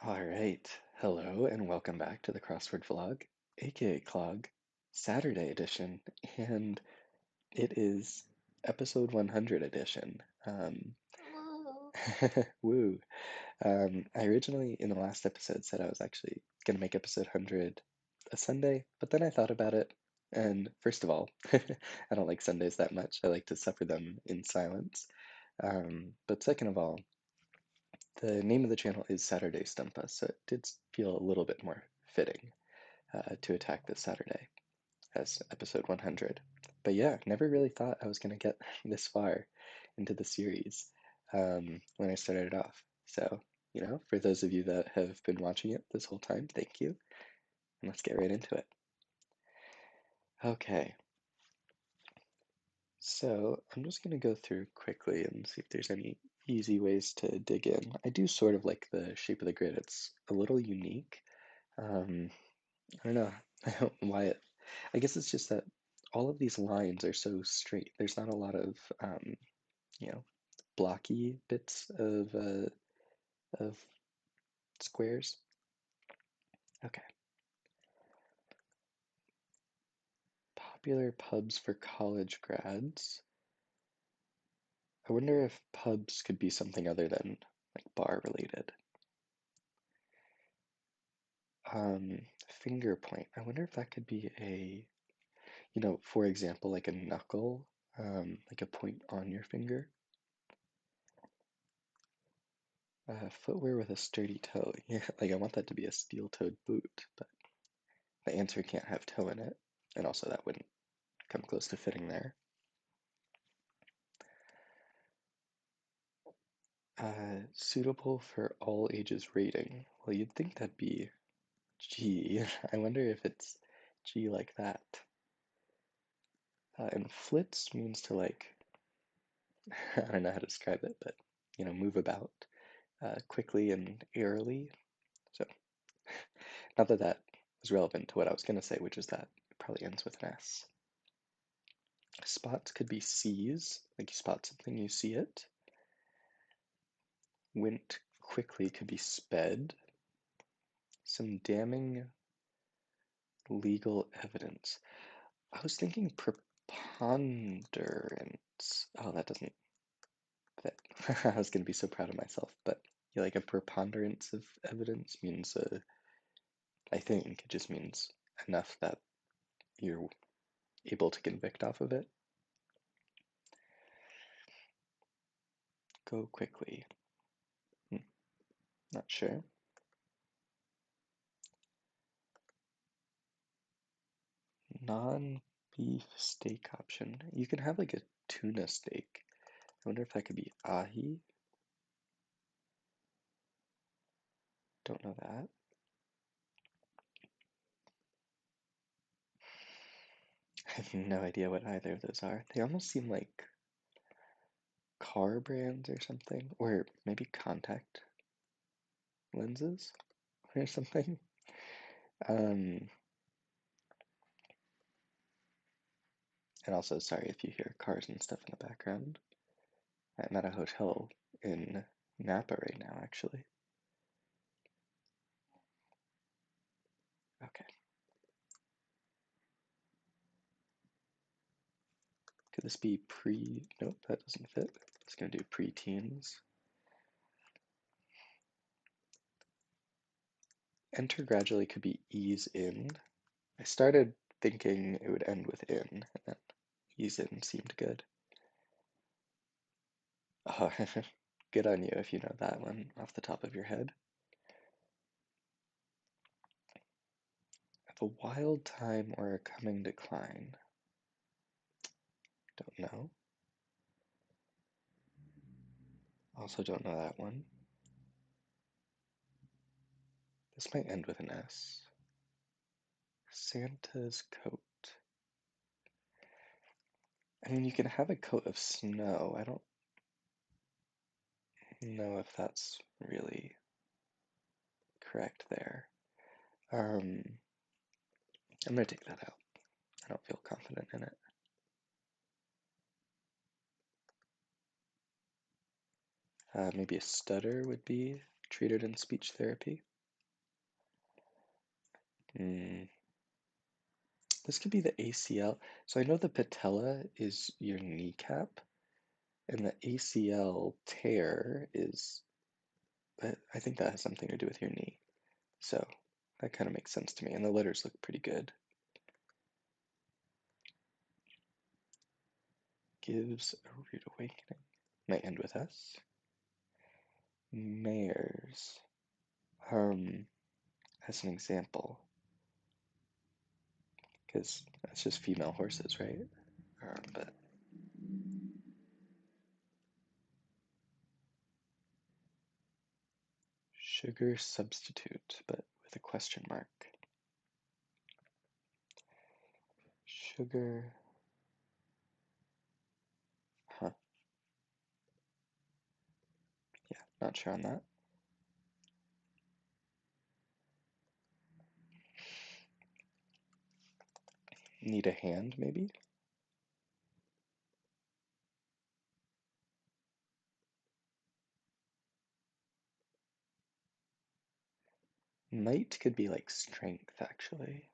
All right. Hello and welcome back to the Crossword vlog, aka Clog, Saturday edition, and it is episode 100 edition. Whoa. Woo. I originally, in the last episode, said I was actually going to make episode 100 a Sunday, but then I thought about it, and first of all, I don't like Sundays that much. I like to suffer them in silence. But second of all, the name of the channel is Saturday Stump Us, so it did feel a little bit more fitting to attack this Saturday as episode 100. But yeah, never really thought I was going to get this far into the series when I started it off. So, for those of you that have been watching it this whole time, thank you. And let's get right into it. Okay, so I'm just going to go through quickly and see if there's any easy ways to dig in. I do sort of like the shape of the grid, it's a little unique. Um, I don't know. I don't know why I guess it's just that all of these lines are so straight. There's not a lot of you know, blocky bits of squares. Okay. Popular pubs for college grads. I wonder if pubs could be something other than like bar related. Finger point. I wonder if that could be for example, like a knuckle, like a point on your finger. Footwear with a sturdy toe. Yeah, like I want that to be a steel-toed boot, but the answer can't have toe in it, and also that wouldn't come close to fitting there. Suitable for all ages rating. Well, you'd think that'd be G. I wonder if it's G like that. And flits means to like, I don't know how to describe it, but move about quickly and airily. So, not that that was relevant to what I was going to say, which is that it probably ends with an S. Spots could be C's, like you spot something, you see it. Went quickly could be sped. Some damning legal evidence. I was thinking preponderance. Oh, that doesn't fit. I was going to be so proud of myself, but like a preponderance of evidence means, I think it just means enough that you're able to convict off of it. Go quickly. Not sure. Non-beef steak option. You can have like a tuna steak. I wonder if that could be ahi. Don't know that. I have no idea what either of those are. They almost seem like car brands or something, or maybe contact lenses or something. Um, and also, sorry if you hear cars and stuff in the background. I'm at a hotel in Napa right now, actually. Okay. Could this be pre? Nope, that doesn't fit. It's gonna do pre-teens. Enter gradually could be ease in. I started thinking it would end with in, and then ease in seemed good. Oh, good on you if you know that one off the top of your head. Have a wild time or a coming decline. Don't know. Also don't know that one. This might end with an S. Santa's coat. I mean, you can have a coat of snow. I don't know if that's really correct there. Um, I'm gonna take that out. I don't feel confident in it. Maybe a stutter would be treated in speech therapy. Mm, this could be the ACL. So I know the patella is your kneecap, and the ACL tear is, I think that has something to do with your knee. So that kind of makes sense to me, and the letters look pretty good. Gives a rude awakening. Might end with S. Mares. As an example, because that's just female horses, right? But sugar substitute, but with a question mark. Sugar, huh? Yeah, not sure on that. Need a hand, maybe? Might could be like strength, actually.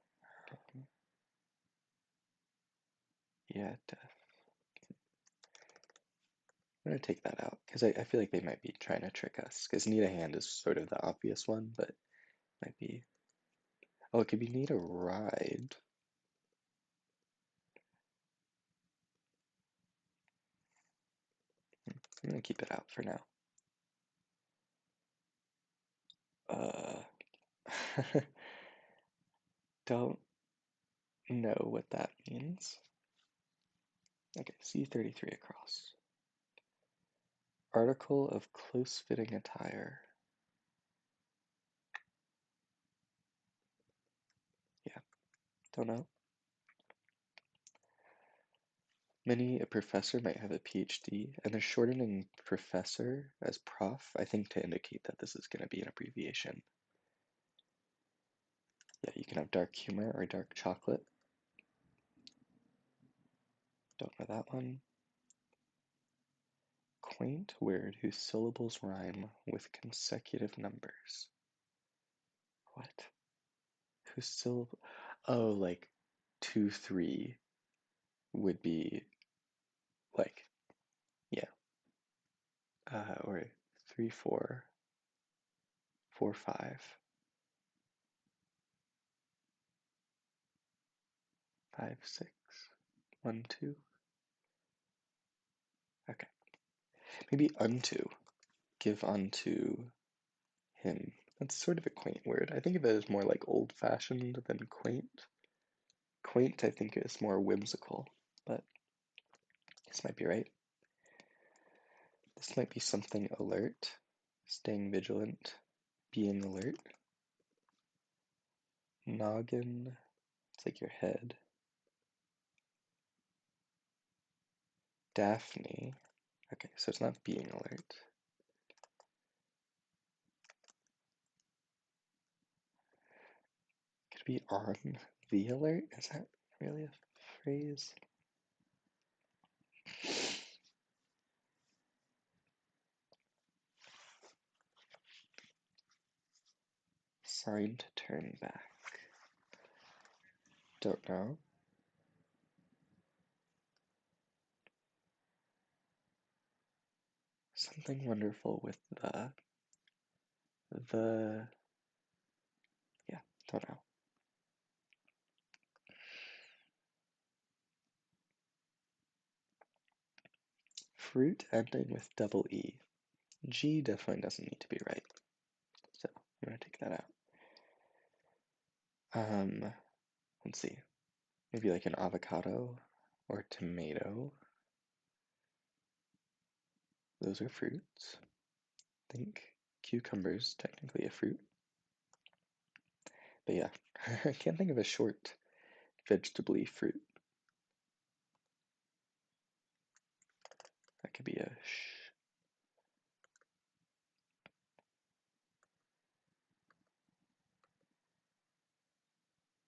Yeah, I'm gonna take that out because I feel like they might be trying to trick us. Because need a hand is sort of the obvious one, but might be. Oh, it could be need a ride. I'm gonna keep it out for now. Uh, don't know what that means. Okay, C33 across. Article of close-fitting attire. Yeah, don't know. Many a professor might have a PhD, and they're shortening professor as prof, I think to indicate that this is going to be an abbreviation. Yeah, you can have dark humor or dark chocolate. Don't know that one. Quaint word whose syllables rhyme with consecutive numbers. What? Whose syllable? Oh, like 2, 3 would be like, yeah, or 3, 4, 4, 5, 5, 6, 1, 2. Okay. Maybe unto. Give unto him. That's sort of a quaint word. I think of it as more like old fashioned than quaint. Quaint, I think, is more whimsical, but this might be right. This might be something alert, staying vigilant, being alert. Noggin, it's like your head. Daphne, okay, so it's not being alert. Could be on the alert? Is that really a phrase? Sign to turn back. Don't know. Something wonderful with the, yeah, don't know. Fruit ending with double E. G definitely doesn't need to be right. So I'm gonna take that out. Let's see. Maybe like an avocado or tomato. Those are fruits. I think cucumber's technically a fruit. But yeah, I can't think of a short vegetable fruit. That could be a sh.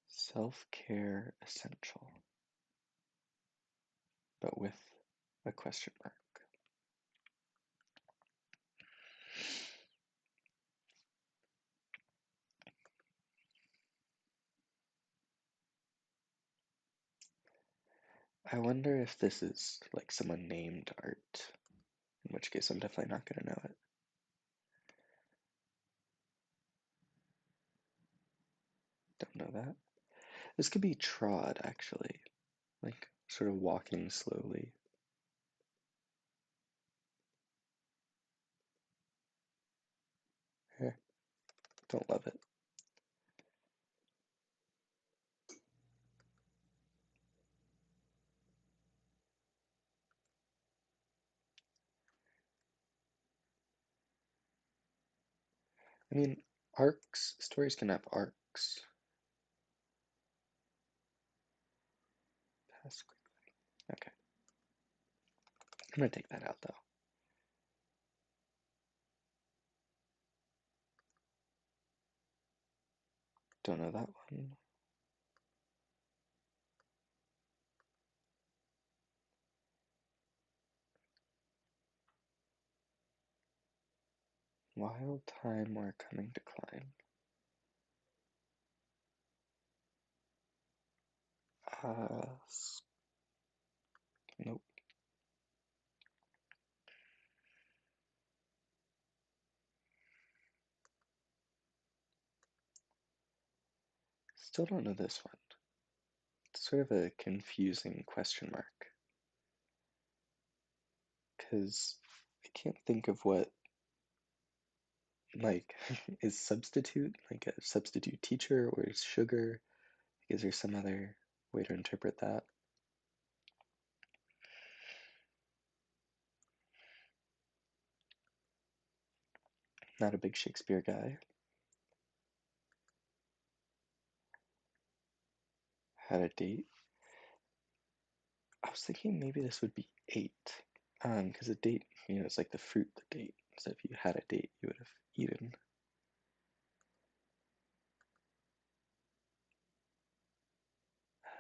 Self-care essential, but with a question mark. I wonder if this is like someone named Art, in which case I'm definitely not gonna know it. Don't know that. This could be trod, actually, like sort of walking slowly. Eh, don't love it. I mean, arcs, stories can have arcs. Pass quickly. Okay, I'm gonna take that out though. Don't know that one. Wild time or coming to climb. Uh, nope. Still don't know this one. It's sort of a confusing question mark because I can't think of what like is substitute like a substitute teacher or is sugar. Is there some other way to interpret that? Not a big Shakespeare guy. Had a date. I was thinking maybe this would be eight. Because a date, it's like the fruit, the date. So if you had a date, you would have eaten.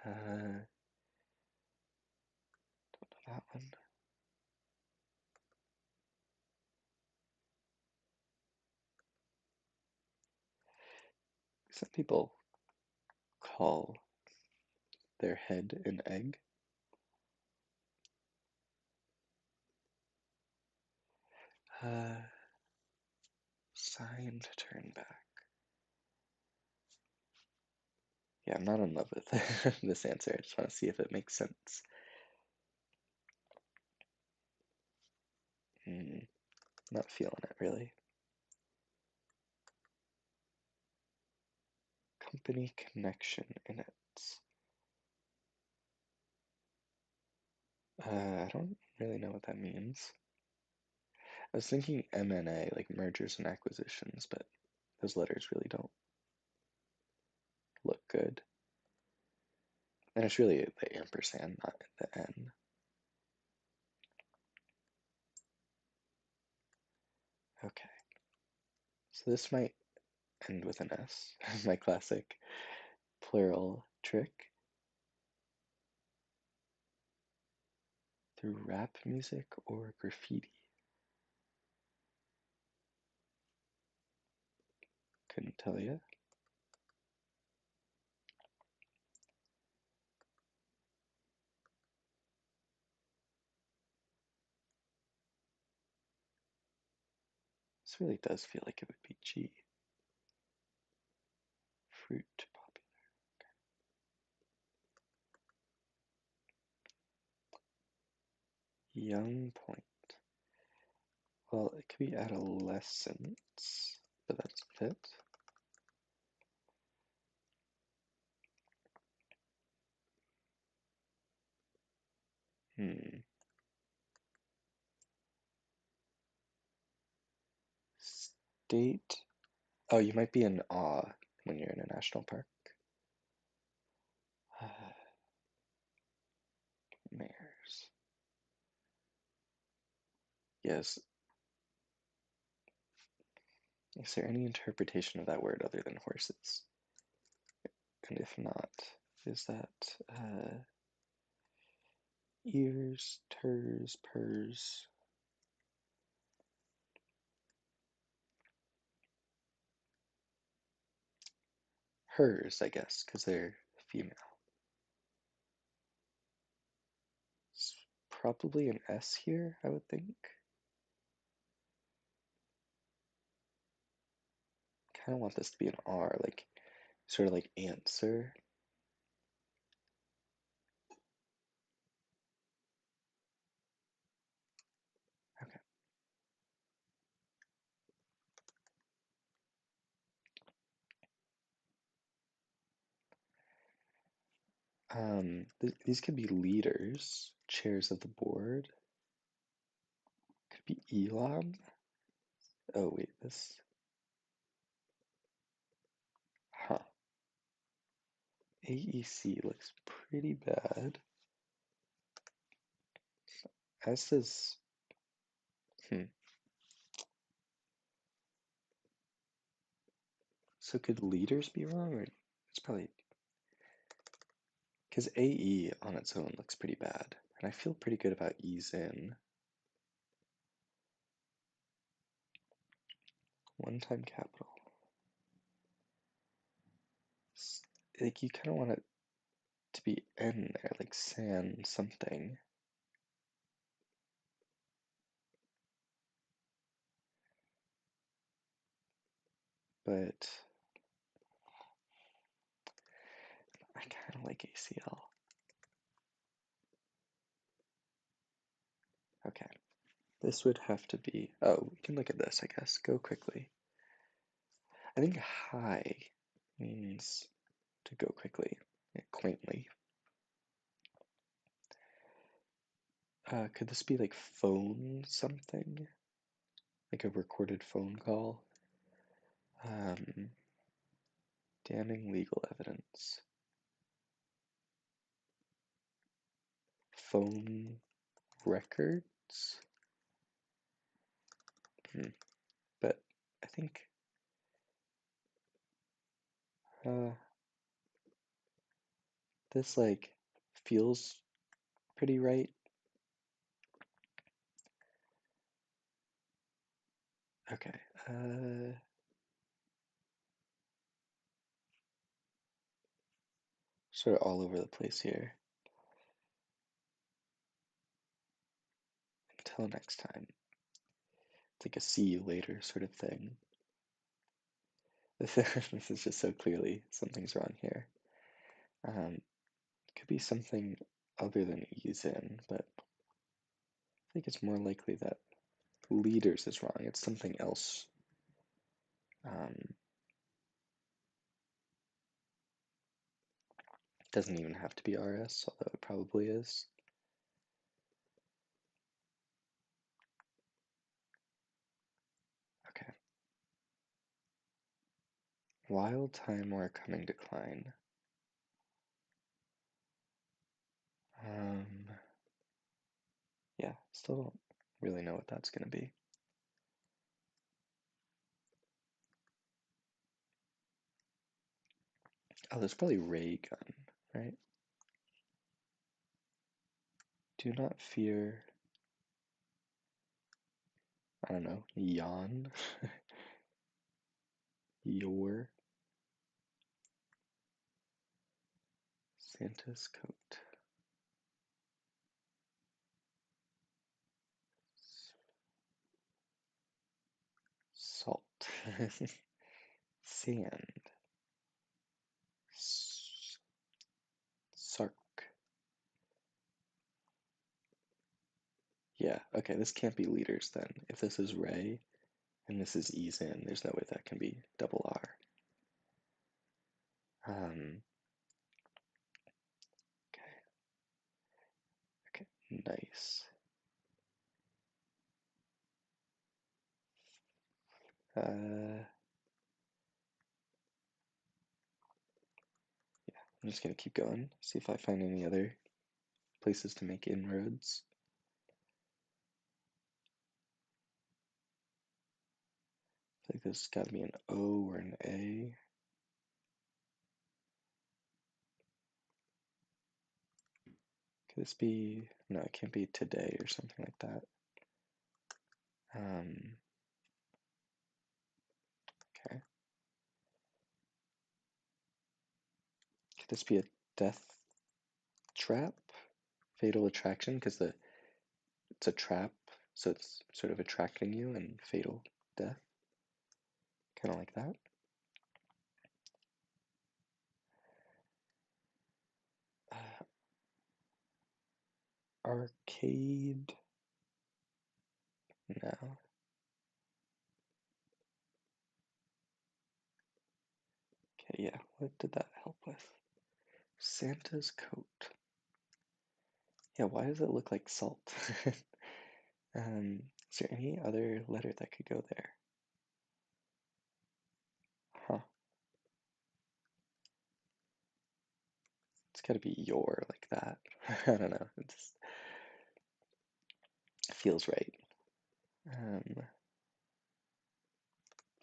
Don't know that one. Some people call their head an egg. Uh, sign to turn back. Yeah, I'm not in love with this answer. I just want to see if it makes sense. Hmm, not feeling it really. Company connection in it. I don't really know what that means. I was thinking M&A, like mergers and acquisitions, but those letters really don't look good. And it's really the ampersand, not the N. Okay, so this might end with an S, my classic plural trick. Through rap music or graffiti. Couldn't tell you. This really does feel like it would be G. Fruit popular. Young point. Well, it could be adolescence, but that's it. Hmm. State. Oh, you might be in awe when you're in a national park. Mares. Yes. Is there any interpretation of that word other than horses? And if not, is that ears, ters, pers? Hers, I guess, because they're female. probably an S here, I would think. Kind of want this to be an R, like sort of like answer. Okay. These could be leaders, chairs of the board. Could be Elon. Oh wait, this. Huh. AEC looks pretty bad. As does. Hmm. So could leaders be wrong, or it's probably because AE on its own looks pretty bad, and I feel pretty good about ease in. One-time capital. Like you kind of want it to be N there, like san something. But I kind of like ACL. Okay, this would have to be. Oh, we can look at this, I guess. Go quickly. I think high means to go quickly, quaintly. Could this be like phone something? Like a recorded phone call? Um, damning legal evidence. Phone records? But I think uh, this like feels pretty right. Okay. Sort of all over the place here. Until next time. It's like a see you later sort of thing. This is just so clearly something's wrong here. Could be something other than ease in, but I think it's more likely that leaders is wrong. It's something else. Um, doesn't even have to be RS, although it probably is. Okay. Wild time or coming decline. Um, yeah, still don't really know what that's going to be. Oh, there's probably ray gun, right? Do not fear, I don't know, yawn, your Santa's coat. Salt. Sand. Sark. Yeah, okay, this can't be liters then. If this is ray and this is ease in, there's no way that can be double R. Okay, okay, nice. Yeah, I'm just gonna keep going, see if I find any other places to make inroads. I think there's gotta be an O or an A. Could this be, no, it can't be today or something like that. Okay. Could this be a death trap? Fatal attraction? Because the it's a trap, so it's sort of attracting you and fatal death, kind of like that. Arcade, no. Okay, yeah, what did that help with? Santa's coat. Yeah, why does it look like salt? Is there any other letter that could go there? Huh. It's gotta be your like that. I don't know. It just feels right. Um,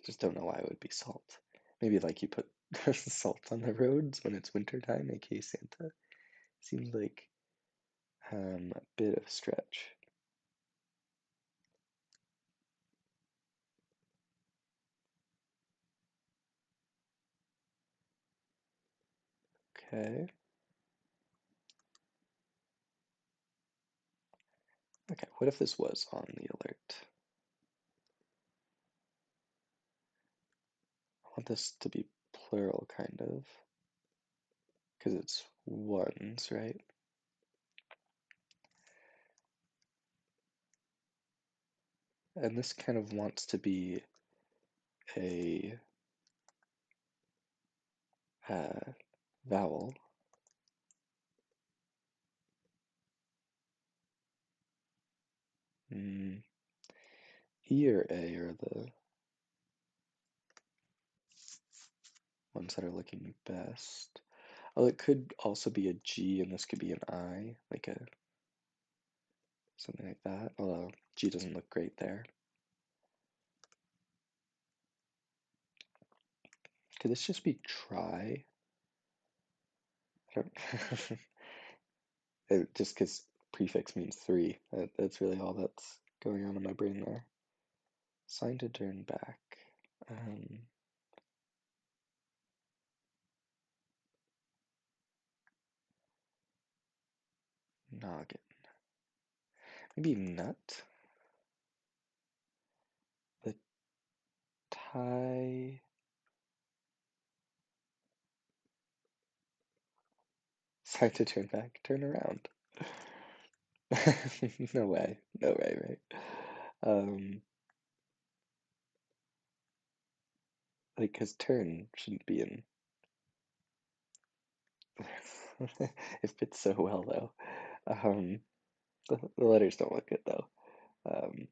just don't know why it would be salt. Maybe like you put salt on the roads when it's wintertime, aka Santa. Seems like a bit of a stretch. Okay. Okay, what if this was on the alert? I want this to be plural, kind of, because it's ones, right? And this kind of wants to be a vowel. Mm, E or A are the ones that are looking best. Oh, it could also be a G, and this could be an I, like a something like that. Although G doesn't look great there. Could this just be try? I don't. Just because prefix means three. That's really all that's going on in my brain there. Sign to turn back. Um, Noggin. Maybe nut. The tie. Sign to turn back. Turn around. No way. No way, right? Um, like, because turn shouldn't be in. It fits so well, though. Um, the letters don't look good, though. Um,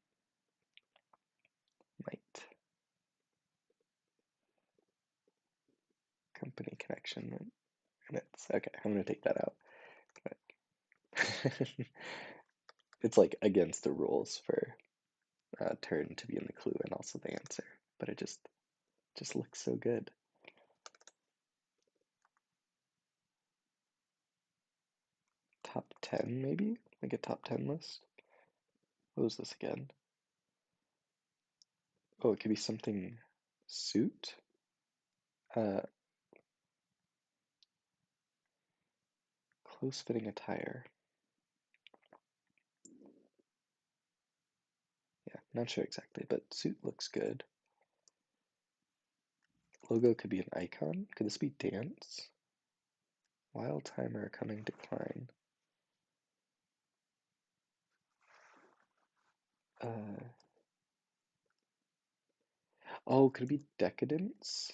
might. Company connection. Minutes. Okay, I'm gonna take that out. But it's like against the rules for turn to be in the clue and also the answer, but it just looks so good. Top 10 maybe? Like a top 10 list? What was this again? Oh, it could be something suit? Uh, close fitting attire. Yeah, not sure exactly, but suit looks good. Logo could be an icon. Could this be dance? Wild timer coming decline. Uh, oh, could it be decadence?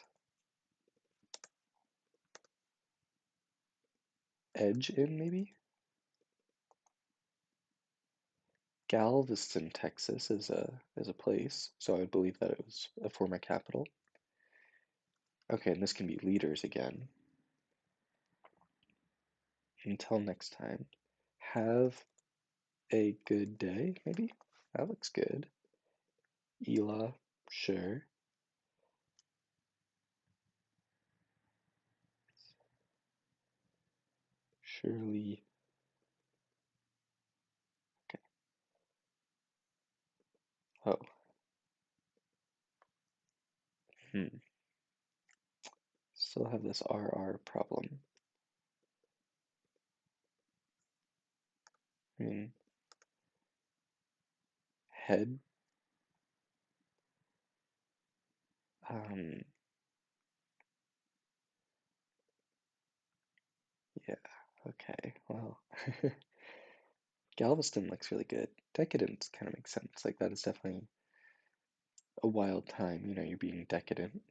Edge in maybe? Galveston, Texas is a place, so I would believe that it was a former capital. Okay, and this can be leaders again. Until next time, have a good day, maybe? That looks good. Ela, sure. Shirley, okay. Oh, hmm. Still have this RR problem. I mean, head. Um, yeah, okay, well, Galveston looks really good. Decadence kind of makes sense. Like, that is definitely a wild time. You're being decadent,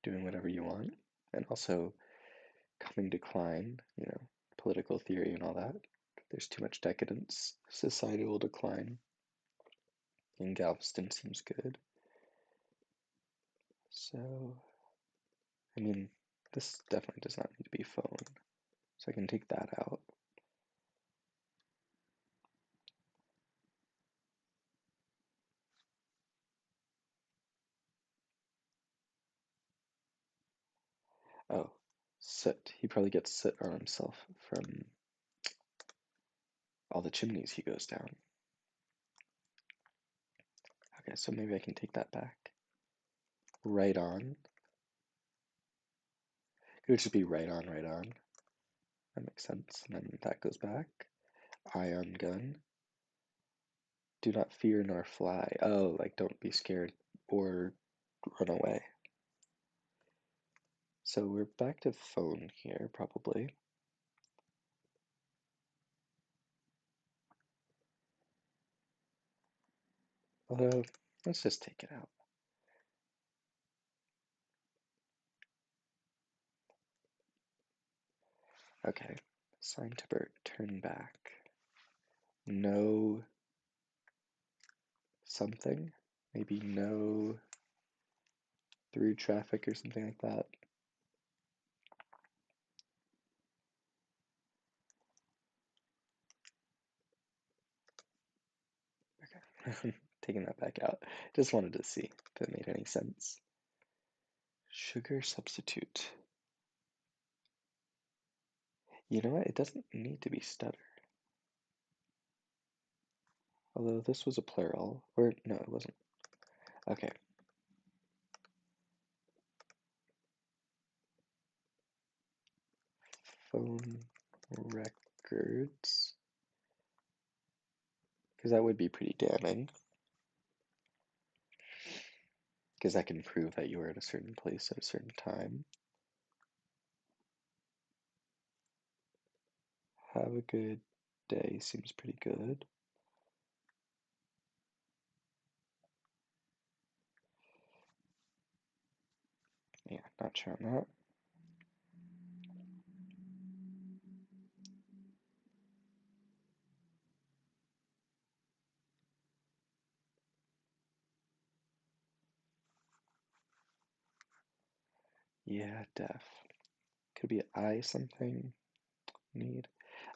doing whatever you want, and also coming decline, political theory and all that. If there's too much decadence, society will decline, and Galveston seems good. So, I mean, this definitely does not need to be phone, so I can take that out. Oh, soot. He probably gets soot on himself from all the chimneys he goes down. Okay, so maybe I can take that back. Right on. It would just be right on, right on. That makes sense. And then that goes back. Ion gun. Do not fear nor fly. Oh, like don't be scared or run away. So we're back to phone here, probably. Although, let's just take it out. Okay. Sign to Bert, turn back. No something. Maybe no through traffic or something like that. Okay. Taking that back out. Just wanted to see if it made any sense. Sugar substitute. You know what? It doesn't need to be stutter. Although this was a plural. Or, no, it wasn't. Okay. Phone records. Because that would be pretty damning. Because that can prove that you were at a certain place at a certain time. Have a good day seems pretty good. Yeah, not sure on that. Yeah, def. Could be I something need.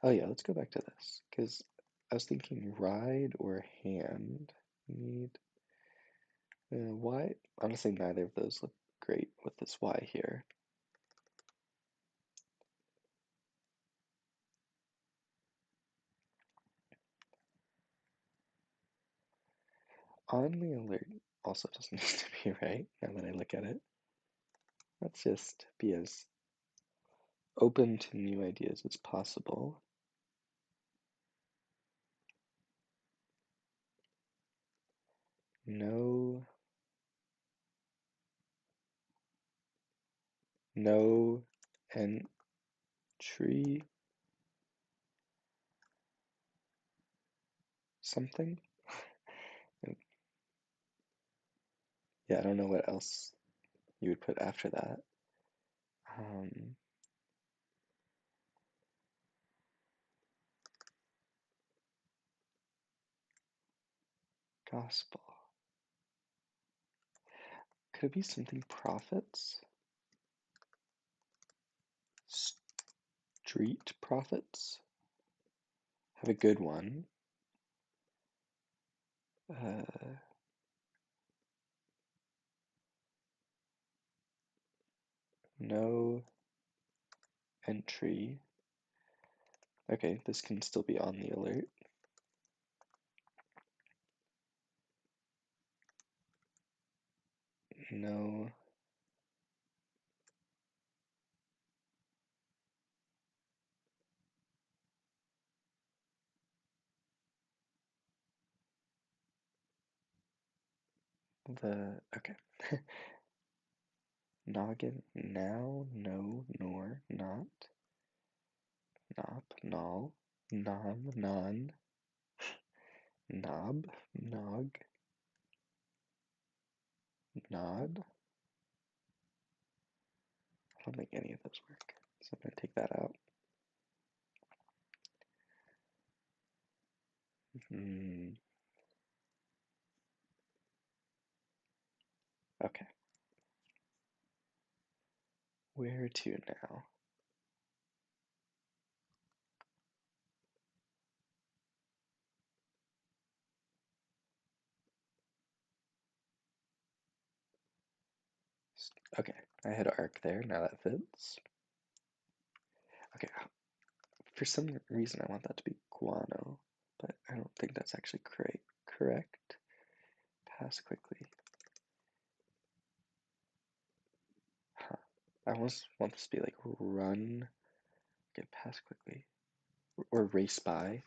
Oh yeah, let's go back to this. Because I was thinking ride or hand need. Why? Honestly, neither of those look great with this Y here. On the alert also doesn't need to be right now that I look at it. Let's just be as open to new ideas as possible. No, no entry something. Yeah, I don't know what else you would put after that. Um, gospel. Could it be something prophets? Street prophets? Have a good one. Uh, no entry. Okay, this can still be on the alert. No. Okay. Noggin, now, no, nor, not, nop, null, nom, non, knob, nog, nod. I don't think any of those work, so I'm going to take that out. Okay. Where to now? Okay, I had arc there, now that fits. Okay, for some reason I want that to be guano, but I don't think that's actually correct. Pass quickly. Huh. I almost want this to be like run, get pass quickly, or race by.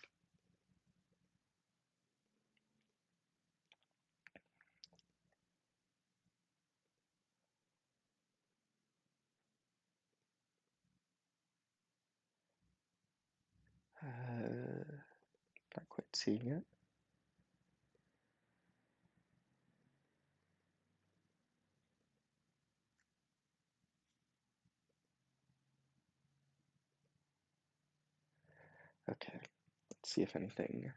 Not quite seeing it. Okay, let's see if anything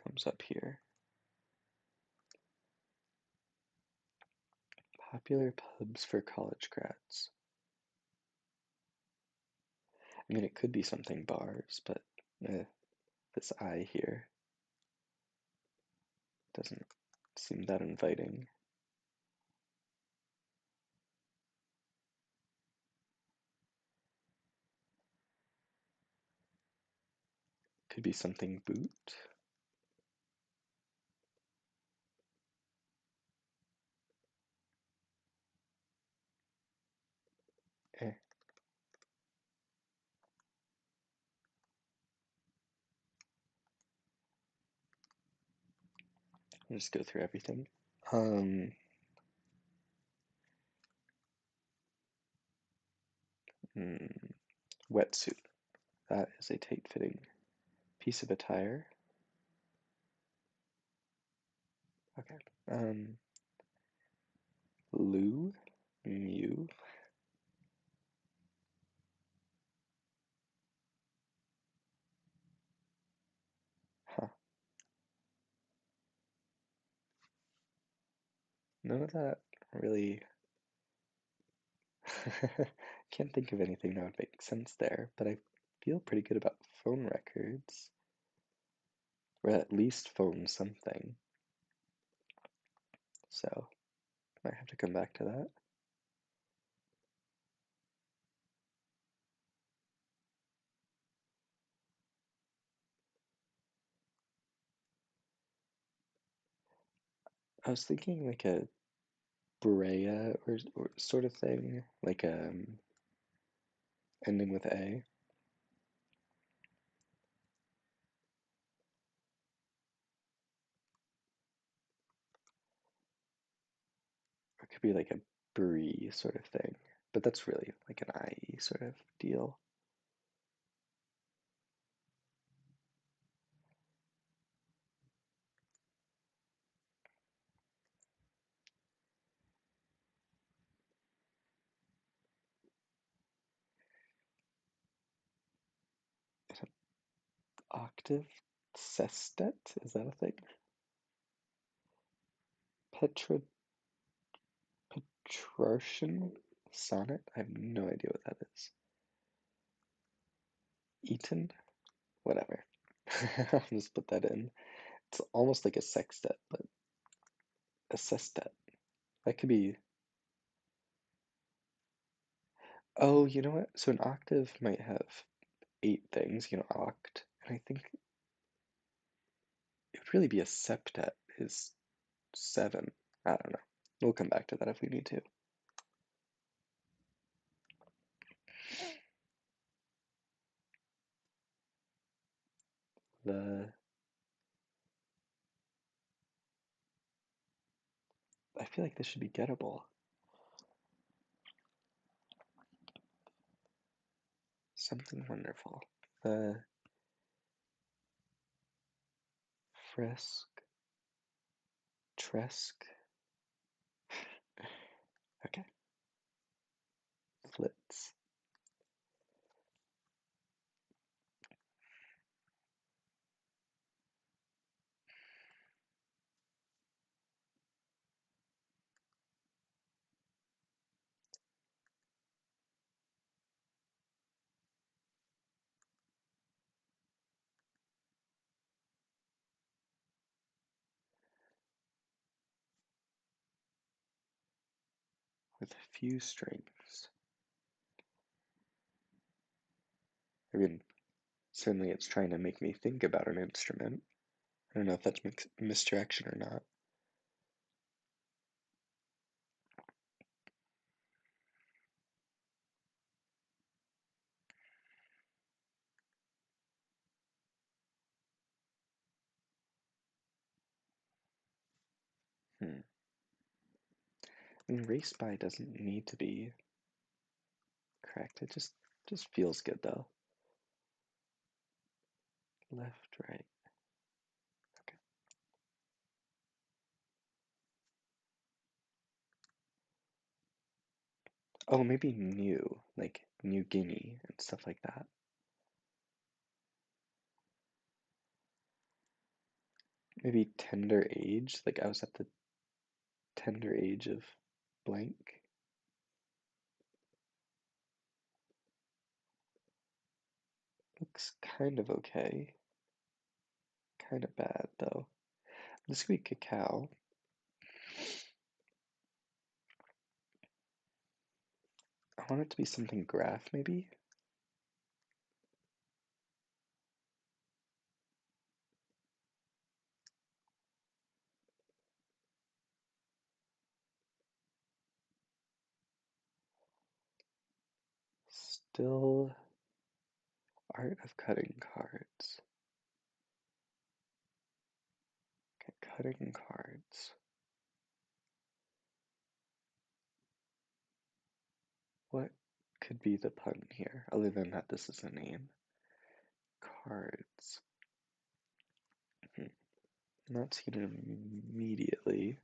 comes up here. Popular pubs for college grads. I mean, it could be something bars, but this I here doesn't seem that inviting. Could be something boot. Eh, I'll just go through everything. Um, Wetsuit. That is a tight-fitting piece of attire. Okay. Lou, Mew. Huh. None of that really. Can't think of anything that would make sense there, but I feel pretty good about phone records, or at least phone something. So, might have to come back to that. I was thinking like a Brea or sort of thing, like ending with A. Or it could be like a Brie sort of thing, but that's really like an IE sort of deal. Octave sestet, is that a thing? Petra Petrarchian sonnet? I have no idea what that is. Eton? Whatever. I'll just put that in. It's almost like a sextet, but a sestet. That could be. Oh, you know what? So an octave might have 8 things, oct, and I think it would really be a septet is 7. I don't know. We'll come back to that if we need to. The I feel like this should be gettable. Something wonderful. The Fresk, Tresk. Okay, Flitz. With a few strings. I mean, certainly it's trying to make me think about an instrument. I don't know if that's misdirection or not. Hmm. I mean, race by doesn't need to be correct. It just feels good though. Left, right. Okay. Oh, maybe new, like New Guinea and stuff like that. Maybe tender age, like I was at the tender age of blank. Looks kind of okay. Kind of bad though. This could be cacao. I want it to be something graph, maybe? Still art of cutting cards. Okay, cutting cards. What could be the pun here, other than that this is a name? Cards. Hmm. Not seen it immediately.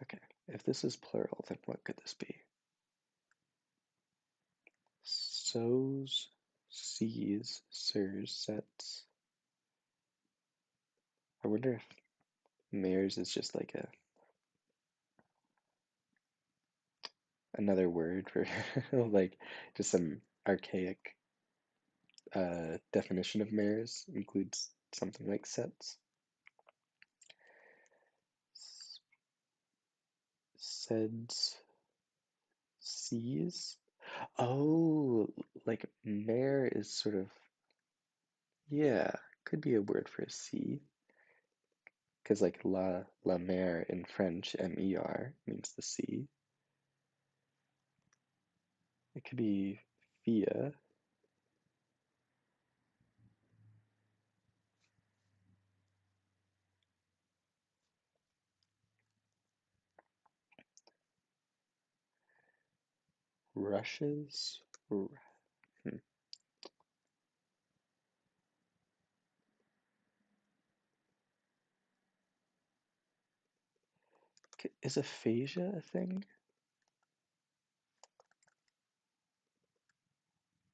Okay, if this is plural, then what could this be? Sows, sees, sirs, sets. I wonder if mares is just like a another word for like just some archaic definition of mares includes something like sets. Seds, sees. Oh, like mare is sort of, yeah, could be a word for a sea. Because like la mer in French, mer, means the sea. It could be via. Rushes. Hmm. Is aphasia a thing?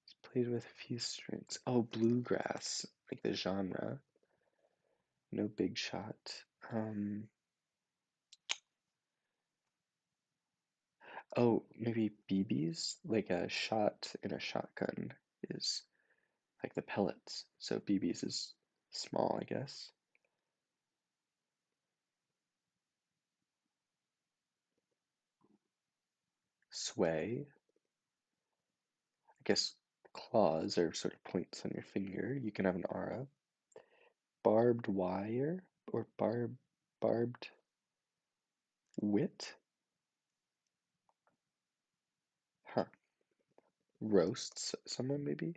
It's played with a few strings. Oh, bluegrass, like the genre. No big shot. Oh, maybe BBs? Like a shot in a shotgun is like the pellets. So BBs is small, I guess. Sway. I guess claws are sort of points on your finger. You can have an aura. Barbed wire or barbed wit? Huh. Roasts someone, maybe?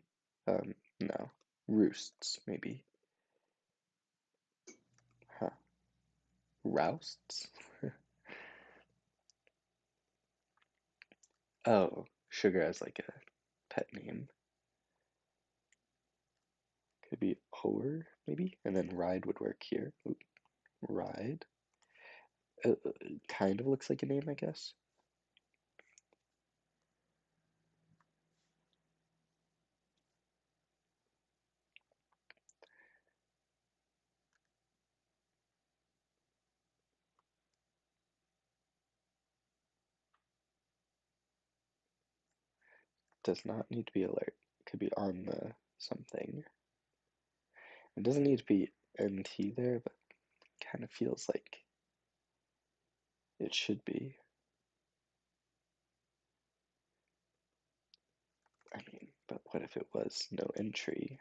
No. Roosts, maybe. Huh. Rousts? Oh, Sugar as like a pet name. Could be Or, maybe? And then Ride would work here. Ooh, Ride. Kind of looks like a name, I guess. Does not need to be alert. Could be on the something. It doesn't need to be NT there, but kind of feels like it should be. I mean, but what if it was no entry?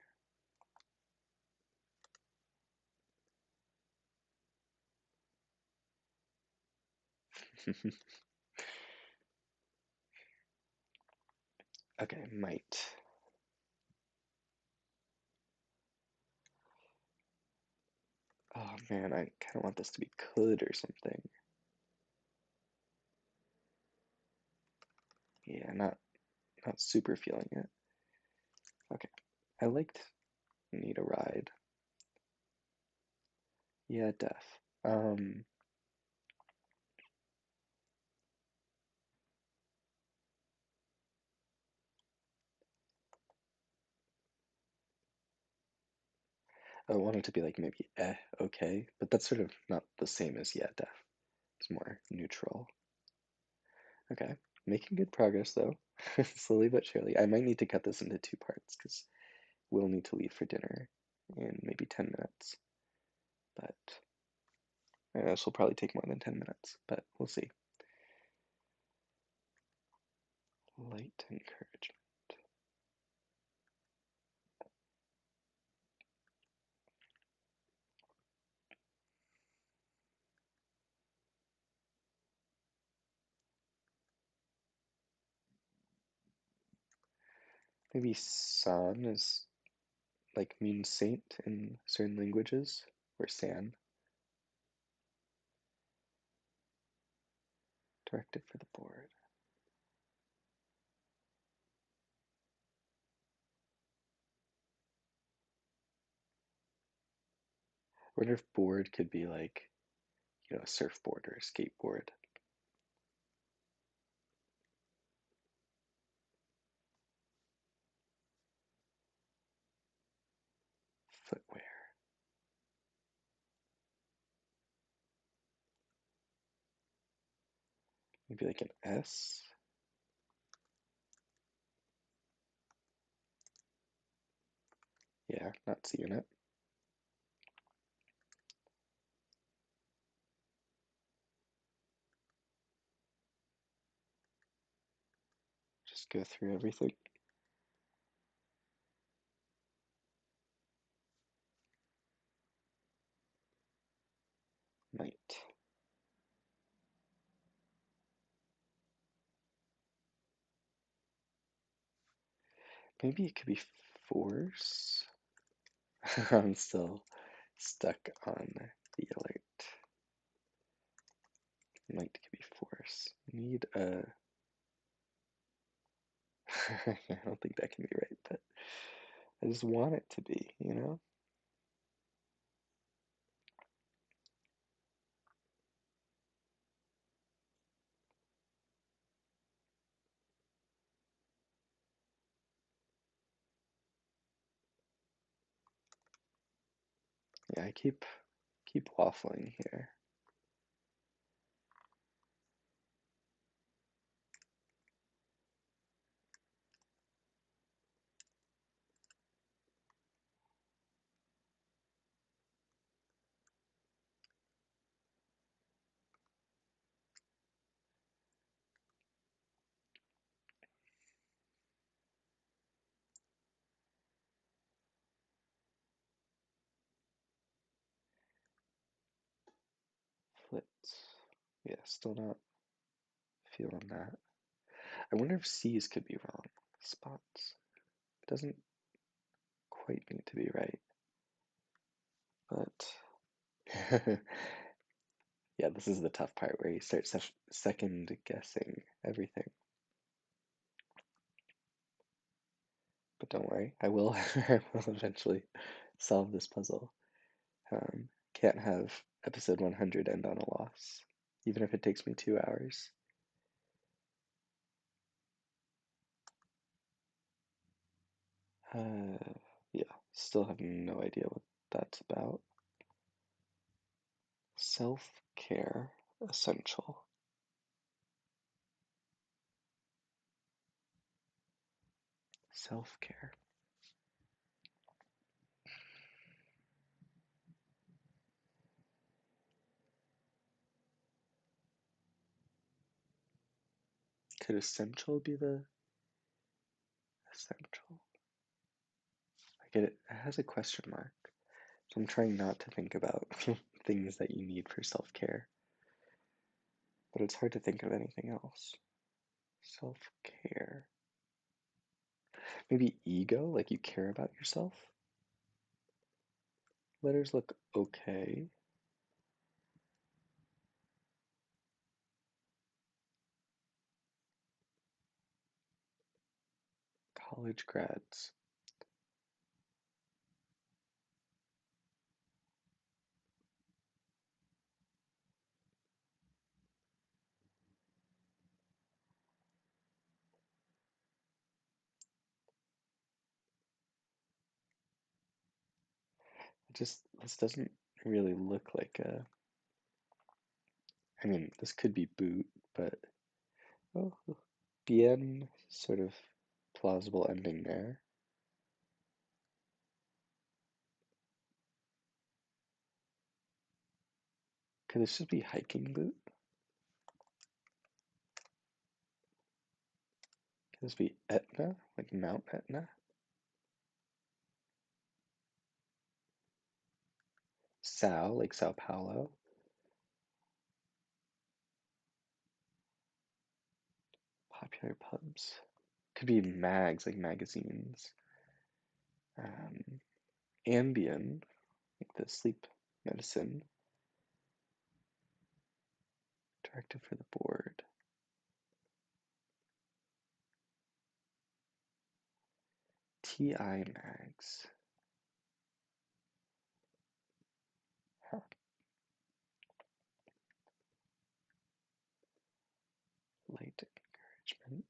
Okay, might. Oh man, I kind of want this to be could or something. Yeah, not super feeling it. Okay, I liked Need a Ride. Yeah, def. I want it to be like maybe okay, but that's sort of not the same as yeah, def. It's more neutral. Okay, making good progress though, slowly but surely. I might need to cut this into two parts because we'll need to leave for dinner in maybe 10 minutes. But this will probably take more than 10 minutes, but we'll see. Light encouragement. Maybe san is like means saint in certain languages, or san, directive for the board. I wonder if board could be like, a surfboard or a skateboard. Footwear. Maybe like an S. Yeah, not seeing it. Just go through everything. Might. Maybe it could be force. I'm still stuck on the alert. Might could be force. Need a. I don't think that can be right, but I just want it to be? Yeah, I keep waffling here. Flipped. Yeah, still not feeling that. I wonder if C's could be wrong. spots. Doesn't quite need to be right, but yeah, this is the tough part where you start second guessing everything. But don't worry, I will, I will eventually solve this puzzle. Can't have episode 100 end on a loss, even if it takes me 2 hours. Yeah, still have no idea what that's about. Self-care essential. Self-care. Could essential be the essential? I get it. It has a question mark. So I'm trying not to think about things that you need for self-care. But it's hard to think of anything else. Self-care. Maybe ego, like you care about yourself? Letters look okay. College grads. This doesn't really look like a, I mean, this could be boot, but, oh, bien, sort of plausible ending there. Could this just be hiking boot? Could this be Etna, like Mount Etna? Sao, like Sao Paulo? Popular pubs. Could be mags, like magazines. Um, Ambien, like the sleep medicine. Directive for the board. TI mags. Huh. Light encouragement.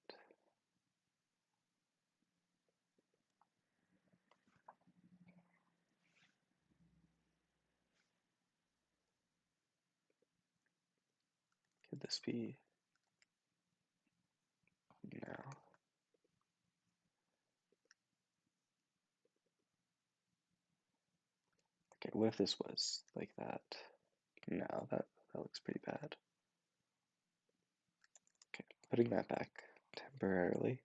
Could this be no? Okay, what if this was like that? No, that looks pretty bad. Okay, putting that back temporarily.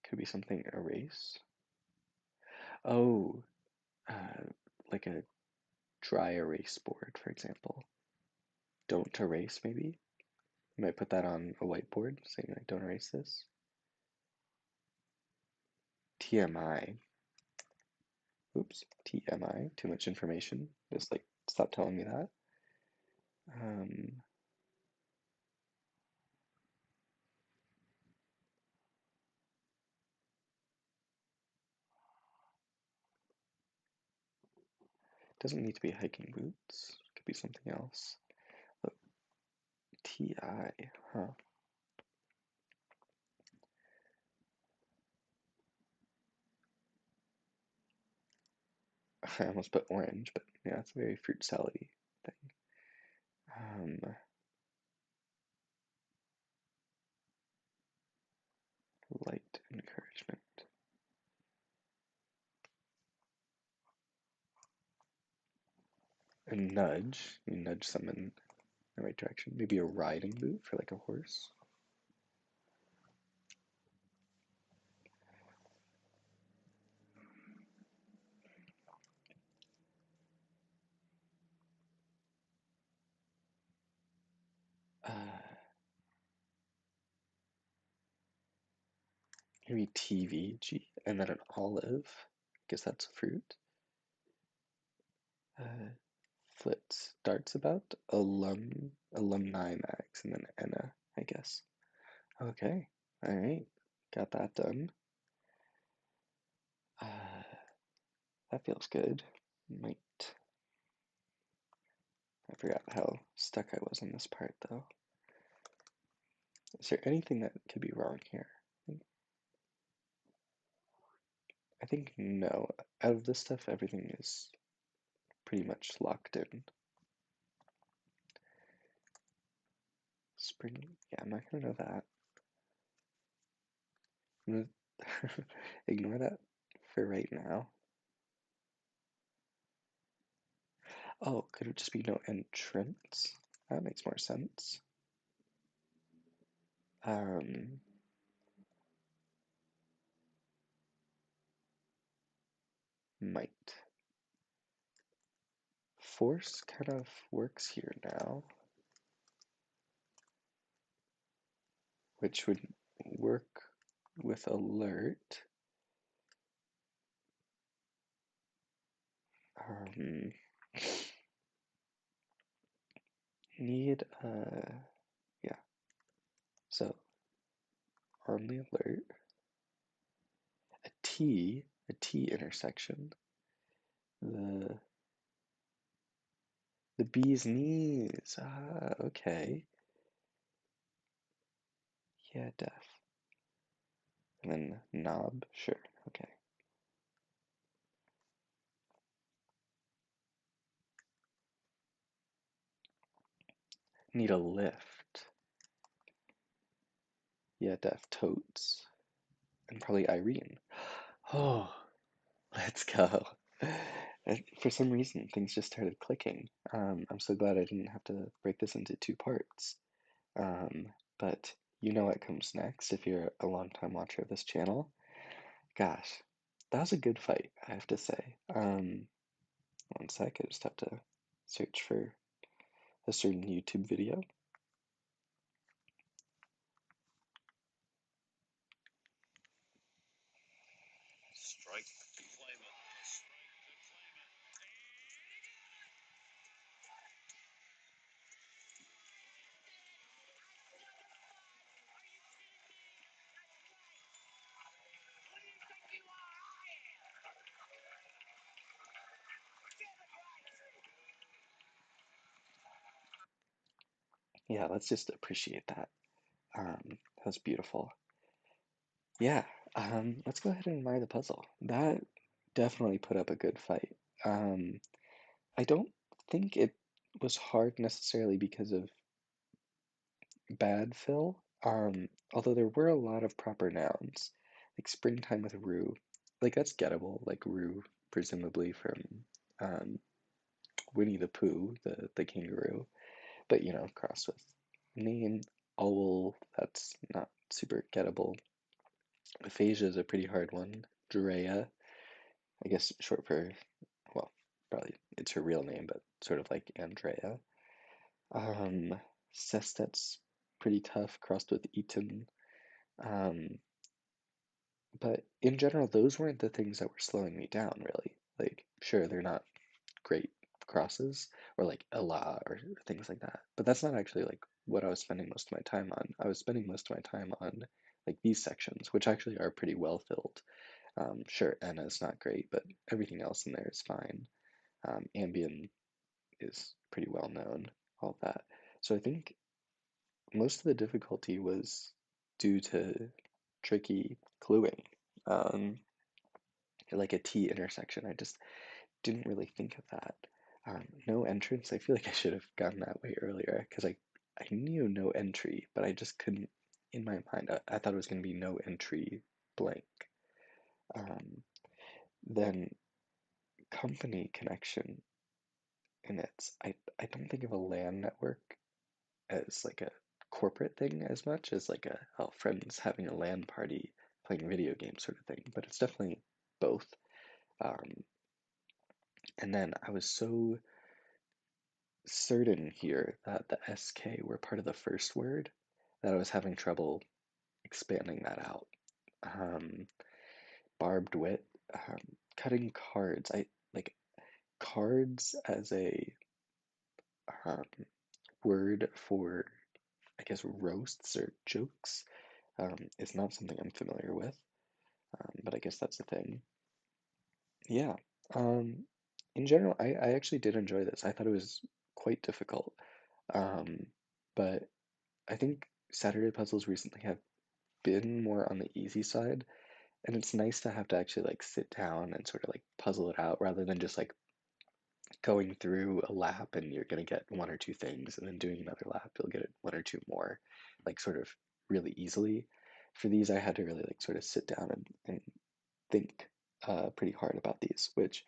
Could be something erase. Oh, uh, like a dry erase board, for example. Don't erase, maybe? You might put that on a whiteboard saying like don't erase this. TMI. Oops, TMI, too much information. Just like stop telling me that. Um, doesn't need to be hiking boots. Could be something else. Oh, TI, huh? I almost put orange, but yeah, it's a very fruit salad-y thing. Light encouragement. A nudge. You nudge someone in the right direction. Maybe a riding boot for like a horse. maybe TVG, and then an olive. Guess that's a fruit. Uh, Flits, darts about, alumni mags, and then Enna, I guess. Okay, all right, got that done. Uh, that feels good. Might. I forgot how stuck I was on this part, though. Is there anything that could be wrong here? I think no. Out of this stuff, everything is pretty much locked in. Spring, yeah, I'm not gonna know that. I'm gonna ignore that for right now. Oh, could it just be no entrance? That makes more sense. Um, might. Force kind of works here now, which would work with alert. Um, need, yeah, so on the alert, a T intersection, the the bee's knees. Ah, okay. Yeah, def. And then knob, sure, okay. Need a lift. Yeah, def totes. And probably Irene. Oh, let's go. For some reason, things just started clicking. I'm so glad I didn't have to break this into two parts. But you know what comes next if you're a long-time watcher of this channel. Gosh, that was a good fight, I have to say. One sec, I just have to search for a certain YouTube video. Yeah, let's just appreciate that. That was beautiful. Yeah, let's go ahead and admire the puzzle. That definitely put up a good fight. Um, I don't think it was hard necessarily because of bad fill. Although there were a lot of proper nouns, like springtime with rue, like that's gettable, like rue, presumably from um, Winnie the Pooh, the kangaroo. But you know, cross with name, owl, that's not super gettable. Aphasia is a pretty hard one. Drea, I guess short for, well, probably it's her real name, but sort of like Andrea. Um, Sestet's pretty tough, crossed with Eton. Um, but in general, those weren't the things that were slowing me down, really. Like, sure, they're not great crosses or like Ella or things like that, but that's not actually like what I was spending most of my time on. I was spending most of my time on like these sections, which actually are pretty well filled. Sure, Anna's not great, but everything else in there is fine. Ambien is pretty well known, all of that. So I think most of the difficulty was due to tricky cluing. Um, like a T intersection. I just didn't really think of that. No entrance, I feel like I should have gotten that way earlier because I knew no entry, but I just couldn't, in my mind, I thought it was going to be no entry blank. Um, then company connection, and I don't think of a LAN network as like a corporate thing as much as like a oh, friends having a LAN party playing video games sort of thing, but it's definitely both. Um, and then I was so certain here that the SK were part of the first word that I was having trouble expanding that out. um, barbed wit, um, cutting cards. I like cards as a um, word for, I guess, roasts or jokes. Is not something I'm familiar with, but I guess that's a thing. Yeah. Um, in general, I actually did enjoy this. I thought it was quite difficult. Um, but I think Saturday puzzles recently have been more on the easy side, and it's nice to have to actually like sit down and sort of like puzzle it out rather than just like going through a lap and you're gonna get one or two things, and then doing another lap, you'll get one or two more, like sort of really easily. For these, I had to really like sort of sit down and think pretty hard about these, which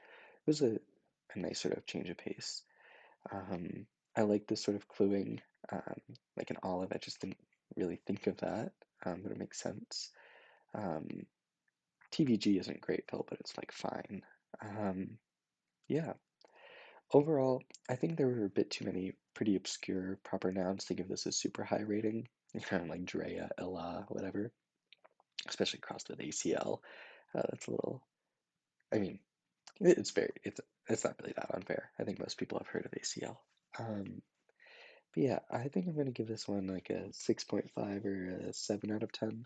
was a nice sort of change of pace. Um, I like this sort of cluing, um, like an olive. I just didn't really think of that, but it makes sense. Um, TVG isn't great though, but it's like fine. Um, yeah, overall, I think there were a bit too many pretty obscure proper nouns to give this a super high rating. Kind of like Drea, Ella, whatever, especially crossed with ACL. That's a little, I mean, it's very, it's not really that unfair. I think most people have heard of ACL. But yeah, I think I'm going to give this one like a 6.5 or a 7 out of 10.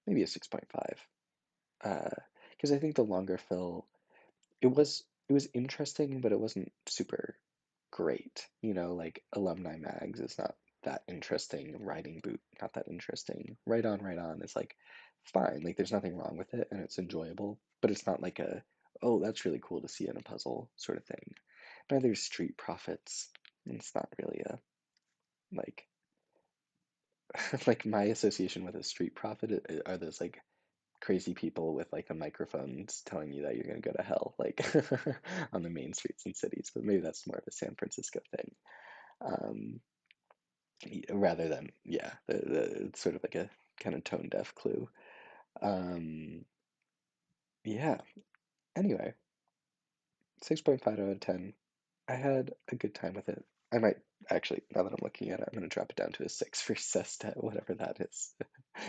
Maybe a 6.5. Because I think the longer fill, it was interesting, but it wasn't super great. Like alumni mags is not that interesting. Riding boot, not that interesting. Right on is like fine. Like there's nothing wrong with it, and it's enjoyable. But it's not like a, oh, that's really cool to see in a puzzle sort of thing. Neither is Street Profits. It's not really a like like my association with a street prophet are those like crazy people with like the microphones telling you that you're going to go to hell, like on the main streets in cities. But maybe that's more of a San Francisco thing, um, rather than, yeah, it's sort of like a kind of tone deaf clue. Um, yeah. Anyway, 6.5 out of 10. I had a good time with it. I might actually, now that I'm looking at it, I'm going to drop it down to a 6 for Sestet, whatever that is,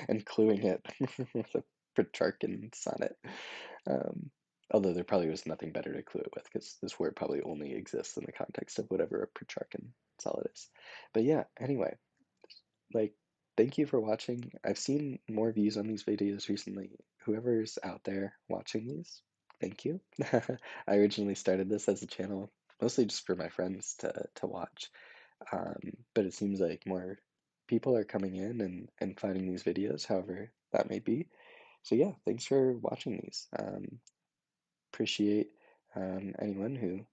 and cluing it with a Petrarchan sonnet. Um, Although there probably was nothing better to clue it with, because this word probably only exists in the context of whatever a Petrarchan sonnet is. But yeah, anyway, like, thank you for watching. I've seen more views on these videos recently. Whoever's out there watching these, thank you. I originally started this as a channel mostly just for my friends to watch. Um, but it seems like more people are coming in and finding these videos, however that may be. So yeah, thanks for watching these. Appreciate anyone who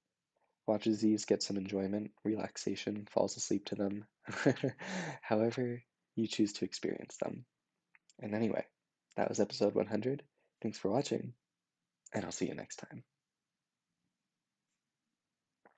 watches these, gets some enjoyment, relaxation, falls asleep to them, however you choose to experience them. And anyway, that was episode 100. Thanks for watching, and I'll see you next time.